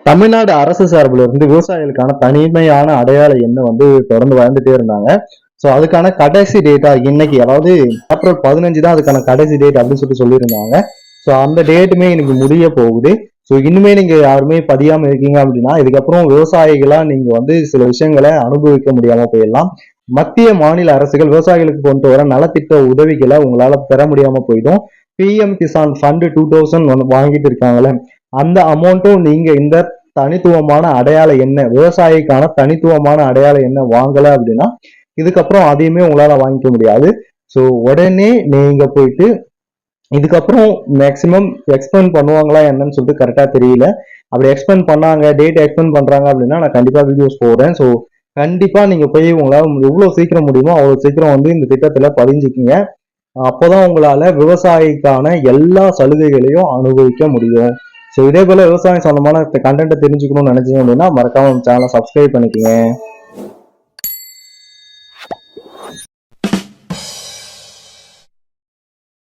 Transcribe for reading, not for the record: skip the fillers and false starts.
தமிழ்நாடு அரசு சார்பில் இருந்து விவசாயிகளுக்கான தனிமையான அடையாள எண்ணை வந்து தொடர்ந்து வந்துட்டே இருந்தாங்க. ஸோ அதுக்கான கடைசி டேட்டா இன்னைக்கு, அதாவது ஏப்ரல் 15 தான் அதுக்கான கடைசி டேட் அப்படின்னு சொல்லியிருந்தாங்க. ஸோ அந்த டேட்டுமே இன்னைக்கு முடிய போகுது. ஸோ இனிமே நீங்க யாருமே பதியாம இருக்கீங்க அப்படின்னா இதுக்கப்புறம் விவசாயிகளா நீங்க வந்து சில விஷயங்களை அனுபவிக்க முடியாம போயிடலாம். மத்திய மாநில அரசுகள் விவசாயிகளுக்கு கொண்டு வர நலத்திட்ட உதவிகளை உங்களால பெற முடியாம போயிடும். பிஎம் கிசான் ஃபண்ட் 2000 வாங்கிட்டு இருக்காங்களே, அந்த அமௌண்ட்டும் நீங்க இந்த தனித்துவமான அடையாள எண்ணை, விவசாயிக்கான தனித்துவமான அடையாள எண்ணை வாங்கல அப்படின்னா இதுக்கப்புறம் அதையுமே உங்களால வாங்கிக்க முடியாது. ஸோ உடனே நீங்க போயிட்டு இதுக்கப்புறம் மேக்சிமம் எக்ஸ்பெண்ட் பண்ணுவாங்களா என்னன்னு சொல்லிட்டு கரெக்டா தெரியல. அப்படி எக்ஸ்பெண்ட் பண்ணாங்க, டேட் எக்ஸ்பெண்ட் பண்றாங்க அப்படின்னா நான் கண்டிப்பா வீடியோஸ் போடுறேன். ஸோ கண்டிப்பா நீங்க போய் உங்களால எவ்வளவு சீக்கிரம் முடியுமோ அவ்வளவு சீக்கிரம் வந்து இந்த திட்டத்துல பதிஞ்சுக்குங்க. அப்போதான் உங்களால விவசாயிக்கான எல்லா சலுகைகளையும் அனுபவிக்க முடியும். ஸோ இதே போல விவசாயம் சம்பந்தமான கண்டென்ட்டை தெரிஞ்சுக்கணும்னு நினைச்சீங்க அப்படின்னா மறக்காம சேனலை சப்ஸ்கிரைப் பண்ணிக்கோங்க.